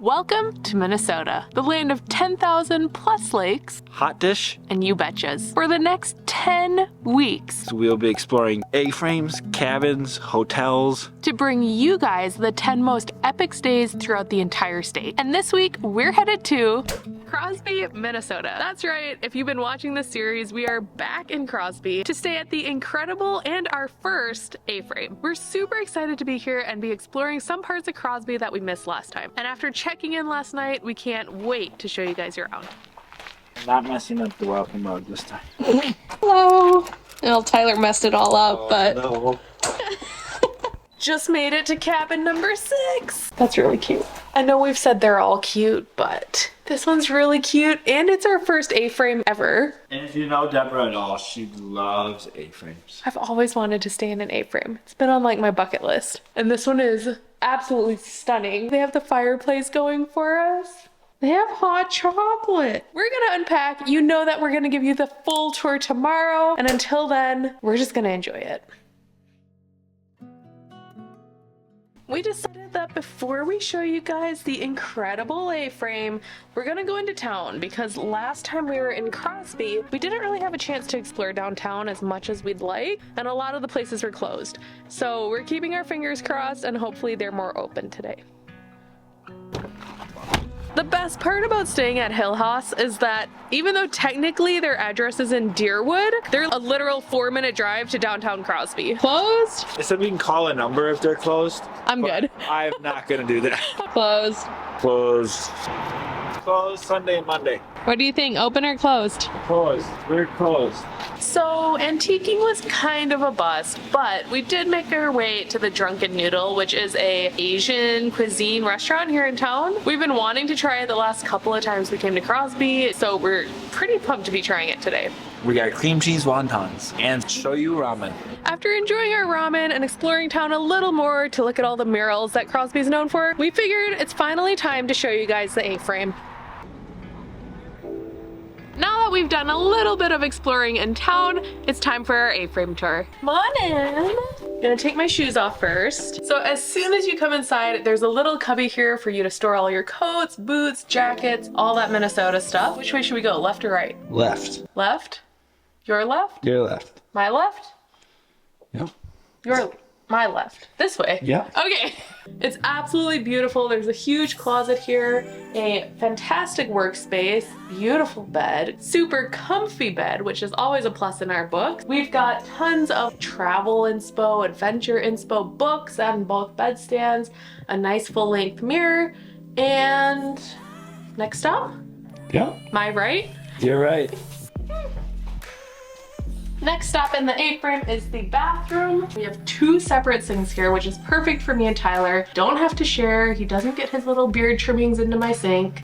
Welcome to Minnesota, the land of 10,000 plus lakes, hot dish, and you betchas. For the next 10 weeks, we'll be exploring A-frames, cabins, hotels, to bring you guys the 10 most epic stays throughout the entire state. And this week, we're headed to Crosby, Minnesota. That's right, if you've been watching this series, we are back in Crosby to stay at the incredible and our first A-frame. We're super excited to be here and be exploring some parts of Crosby that we missed last time. And after checking in last night, we can't wait to show you guys around. not messing up the welcome mug this time. Hello! Well, Tyler messed it all up, but No. just made it to cabin number 6. That's really cute. I know we've said they're all cute, but this one's really cute, and it's our first A-frame ever. And if you know Deborah at all, she loves A-frames. I've always wanted to stay in an A-frame. It's been on like my bucket list. And this one is absolutely stunning. They have the fireplace going for us. They have hot chocolate. We're gonna unpack. You know that we're gonna give you the full tour tomorrow. And until then, we're just gonna enjoy it. We decided that before we show you guys the incredible A-frame, we're gonna go into town because last time we were in Crosby, we didn't really have a chance to explore downtown as much as we'd like, and a lot of the places were closed. So we're keeping our fingers crossed and hopefully they're more open today. The best part about staying at Hilhaus is that even though technically their address is in Deerwood, they're a literal 4-minute drive to downtown Crosby. Closed? They said we can call a number if they're closed. I'm good. I'm not gonna do that. Closed. Closed. Closed Sunday and Monday. What do you think, open or closed? Closed. We're closed. So antiquing was kind of a bust, but we did make our way to the Drunken Noodle, which is a Asian cuisine restaurant here in town. We've been wanting to try it the last couple of times we came to Crosby, so we're pretty pumped to be trying it today. We got cream cheese wontons and shoyu ramen. After enjoying our ramen and exploring town a little more to look at all the murals that Crosby's known for, we figured it's finally time to show you guys the A-frame. Now that we've done a little bit of exploring in town, it's time for our A-frame tour. Come on in. I'm gonna take my shoes off first. So as soon as you come inside, there's a little cubby here for you to store all your coats, boots, jackets, all that Minnesota stuff. Which way should we go, left or right? Left. Left? Your left? Your left. My left? Yep. My left. This way? Yeah. Okay. It's absolutely beautiful. There's a huge closet here, a fantastic workspace, beautiful bed, super comfy bed, which is always a plus in our books. We've got tons of travel inspo, adventure inspo books and bulk bed stands, a nice full-length mirror, and next up? Yep. Am I right? You're right. Next stop in the A-frame is the bathroom. We have 2 separate sinks here, which is perfect for me and Tyler. Don't have to share. He doesn't get his little beard trimmings into my sink.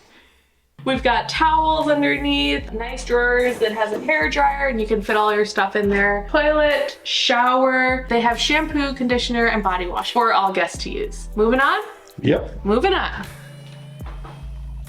We've got towels underneath, nice drawers that has a hair dryer and you can fit all your stuff in there. Toilet, shower. They have shampoo, conditioner, and body wash for all guests to use. Moving on? Yep. Moving on.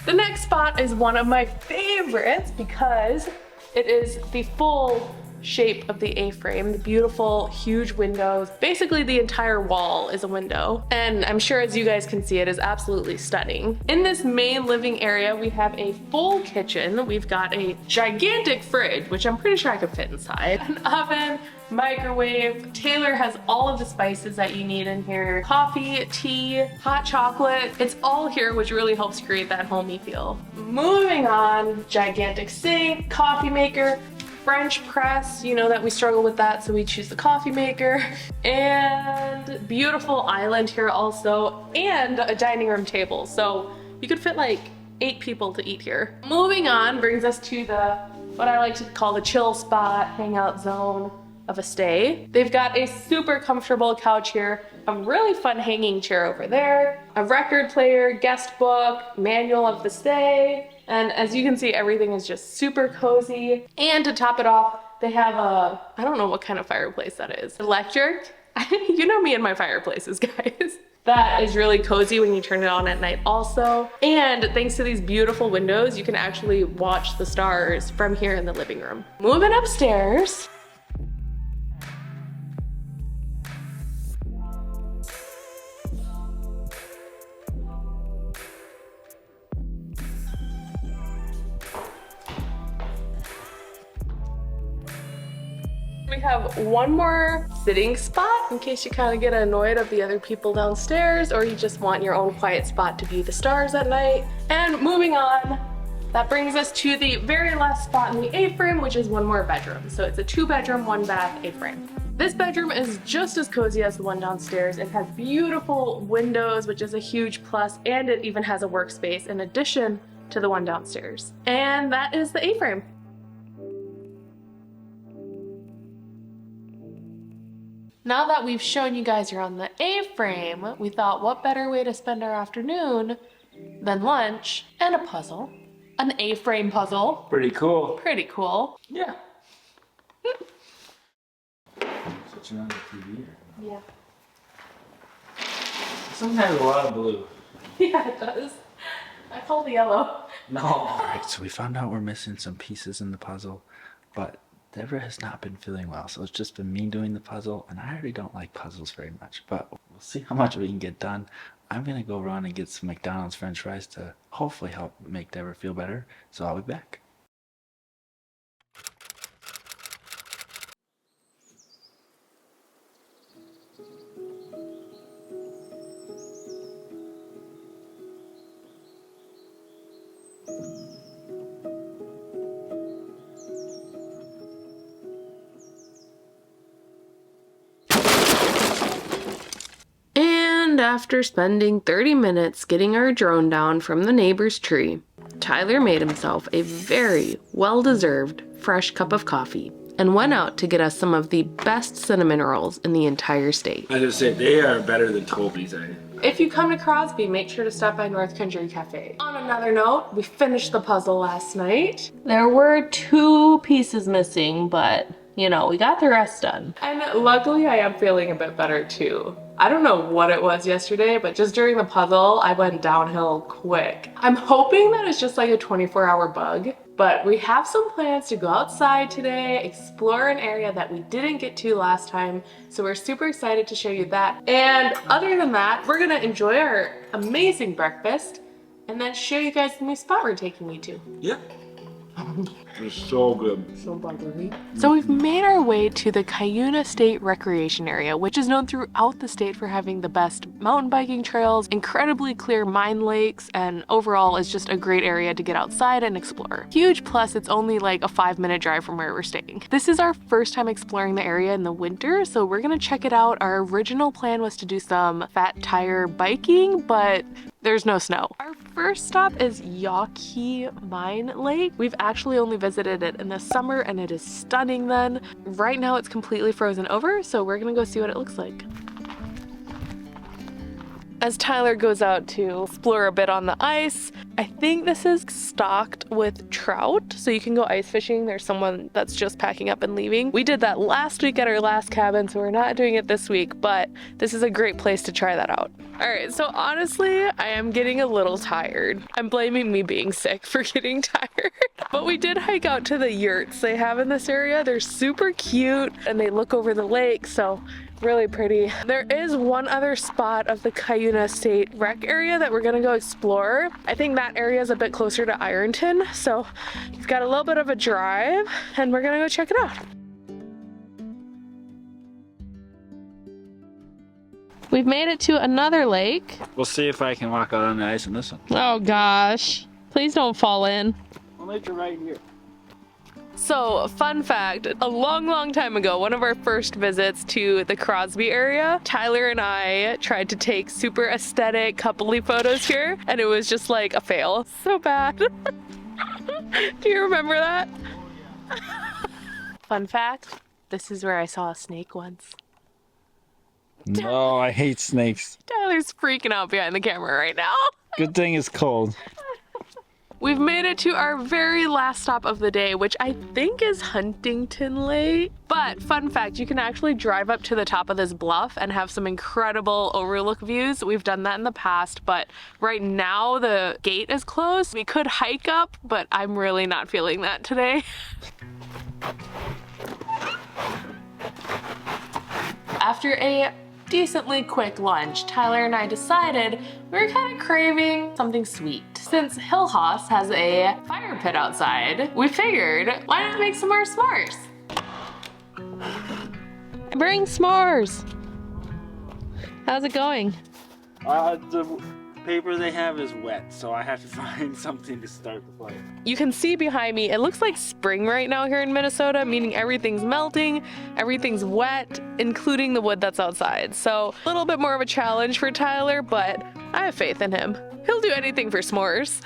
The next spot is one of my favorites because it is the full shape of the A-frame, the beautiful huge windows. Basically the entire wall is a window, and I'm sure as you guys can see it is absolutely stunning. In this main living area we have a full kitchen. We've got a gigantic fridge, which I'm pretty sure I could fit inside, an oven, microwave. Taylor has all of the spices that you need in here. Coffee, tea, hot chocolate. It's all here, which really helps create that homey feel. Moving on, gigantic sink, coffee maker, French press, you know that we struggle with that, so we choose the coffee maker. And beautiful island here also, and a dining room table. So you could fit like 8 people to eat here. Moving on brings us to what I like to call the chill spot, hangout zone of a stay. They've got a super comfortable couch here, a really fun hanging chair over there, a record player, guest book, manual of the stay, and as you can see, everything is just super cozy. And to top it off, they have I don't know what kind of fireplace that is. Electric? You know me and my fireplaces, guys. That is really cozy when you turn it on at night also. And thanks to these beautiful windows, you can actually watch the stars from here in the living room. Moving upstairs. We have one more sitting spot in case you kind of get annoyed of the other people downstairs or you just want your own quiet spot to view the stars at night. And moving on, that brings us to the very last spot in the A-frame, which is one more bedroom. So it's a 2-bedroom, 1-bath A-frame. This bedroom is just as cozy as the one downstairs. It has beautiful windows, which is a huge plus, and it even has a workspace in addition to the one downstairs. And that is the A-frame. Now that we've shown you guys around the A-frame, we thought what better way to spend our afternoon than lunch and a puzzle. An A-frame puzzle. Pretty cool. Pretty cool. Yeah. Switching on the TV. Yeah. Sometimes has a lot of blue. Yeah, it does. I call the yellow. No. Alright, so we found out we're missing some pieces in the puzzle, but Deborah has not been feeling well, so it's just been me doing the puzzle, and I already don't like puzzles very much, but we'll see how much we can get done. I'm gonna go run and get some McDonald's French fries to hopefully help make Deborah feel better, so I'll be back. And after spending 30 minutes getting our drone down from the neighbor's tree, Tyler made himself a very well-deserved fresh cup of coffee and went out to get us some of the best cinnamon rolls in the entire state. I just say they are better than Toby's. If you come to Crosby, make sure to stop by North Country Cafe. On another note, we finished the puzzle last night. There were 2 pieces missing, but you know, we got the rest done. And luckily I am feeling a bit better too. I don't know what it was yesterday, but just during the puzzle, I went downhill quick. I'm hoping that it's just like a 24-hour bug, but we have some plans to go outside today, explore an area that we didn't get to last time, so we're super excited to show you that. And other than that, we're gonna enjoy our amazing breakfast and then show you guys the new spot we're taking you to. Yeah. It's so good. So buttery. So we've made our way to the Cuyuna State Recreation Area, which is known throughout the state for having the best mountain biking trails, incredibly clear mine lakes, and overall is just a great area to get outside and explore. Huge plus, it's only like a 5-minute drive from where we're staying. This is our first time exploring the area in the winter, so we're gonna check it out. Our original plan was to do some fat tire biking, but there's no snow. Our first stop is Yawkey Mine Lake. We've actually only visited it in the summer and it is stunning then. Right now it's completely frozen over, so we're gonna go see what it looks like. As Tyler goes out to explore a bit on the ice, I think this is stocked with trout, so you can go ice fishing. There's someone that's just packing up and leaving. We did that last week at our last cabin, so we're not doing it this week, but this is a great place to try that out. All right, so honestly, I am getting a little tired. I'm blaming me being sick for getting tired. But we did hike out to the yurts they have in this area. They're super cute and they look over the lake, so really pretty. There is one other spot of the Cuyuna State Rec area that we're gonna go explore. I think that area is a bit closer to Ironton, so we've got a little bit of a drive and we're gonna go check it out. We've made it to another lake. We'll see if I can walk out on the ice in this one. Oh gosh, please don't fall in. I'll make it right here. So, fun fact, a long time ago, one of our first visits to the Crosby area, Tyler and I tried to take super aesthetic coupley photos here, and it was just like a fail. So bad. Do you remember that? Fun fact, this is where I saw a snake once. No, I hate snakes. Tyler's freaking out behind the camera right now. Good thing it's cold. We've made it to our very last stop of the day, which I think is Huntington Lake. But fun fact, you can actually drive up to the top of this bluff and have some incredible overlook views. We've done that in the past, but right now the gate is closed. We could hike up, but I'm really not feeling that today. After a decently quick lunch, Tyler and I decided we were kind of craving something sweet. Since Hilhaus has a fire pit outside, we figured, why not make some more s'mores? Bring s'mores. How's it going? The paper they have is wet, so I have to find something to start the fire. You can see behind me, it looks like spring right now here in Minnesota, meaning everything's melting, everything's wet, including the wood that's outside. So a little bit more of a challenge for Tyler, but I have faith in him. He'll do anything for s'mores.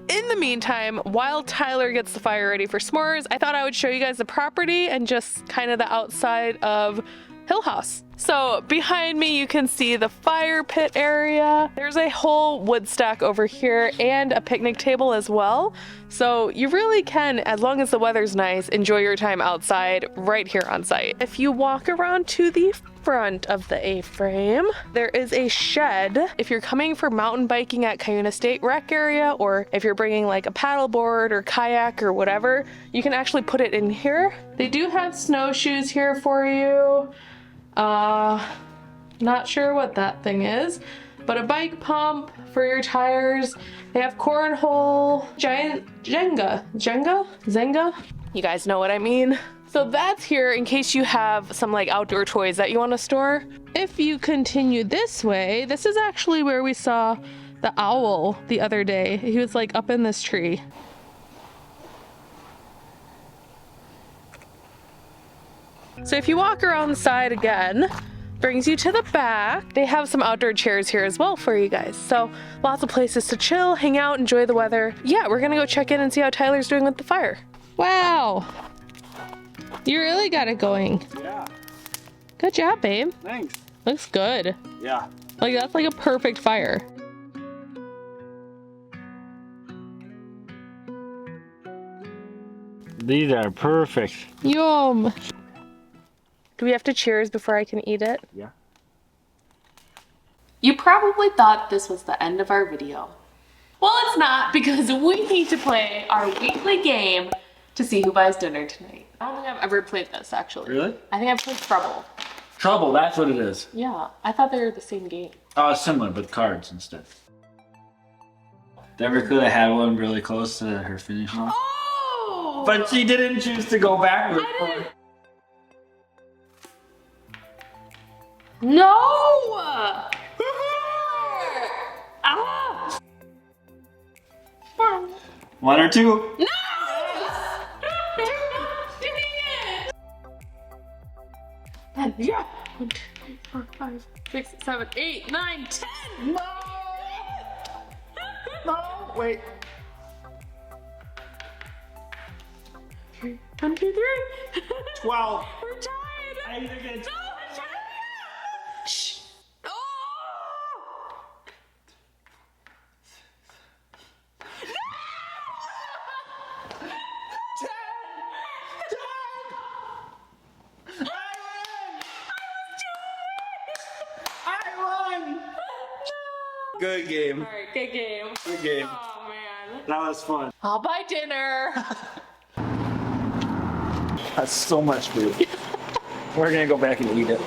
In the meantime, while Tyler gets the fire ready for s'mores, I thought I would show you guys the property and just kind of the outside of Hilhaus. So behind me you can see the fire pit area. There's a whole wood stack over here and a picnic table as well. So you really can, as long as the weather's nice, enjoy your time outside right here on site. If you walk around to the front of the A-frame, there is a shed. If you're coming for mountain biking at Cuyuna State Rec area, or if you're bringing like a paddleboard or kayak or whatever, you can actually put it in here. They do have snowshoes here for you. Not sure what that thing is, but a bike pump for your tires. They have cornhole, giant Zenga? You guys know what I mean. So that's here in case you have some like outdoor toys that you want to store. If you continue this way, this is actually where we saw the owl the other day. He was like up in this tree. So if you walk around the side again, brings you to the back. They have some outdoor chairs here as well for you guys. So lots of places to chill, hang out, enjoy the weather. Yeah, we're gonna go check in and see how Tyler's doing with the fire. Wow. You really got it going. Yeah. Good job, babe. Thanks. Looks good. Yeah. Like that's like a perfect fire. These are perfect. Yum. Do we have to cheers before I can eat it? Yeah. You probably thought this was the end of our video. Well, it's not, because we need to play our weekly game to see who buys dinner tonight. I don't think I've ever played this, actually. Really? I think I've played Trouble. Trouble, that's what it is. Yeah, I thought they were the same game. Oh, it's similar, but cards instead. Deborah could have had one really close to her finish line. Oh! But she didn't choose to go backwards. I didn't. No! Ah! One or two. No! Dang it! And yeah. 1, 2, 3, 4, 5, 6, 7, 8, 9, 10. No! No, wait. 1, 2, 3. 12. We're tied. I either get No, we're tied. Shh. Oh! Good game. All right, good game. Good game. Oh man. That was fun. I'll buy dinner. That's so much food. We're gonna go back and eat it.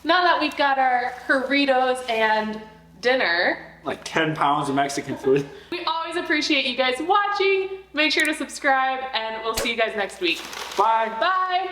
Now that we've got our burritos and dinner, Like 10 pounds of Mexican food. we always appreciate you guys watching. Make sure to subscribe and we'll see you guys next week. Bye. Bye.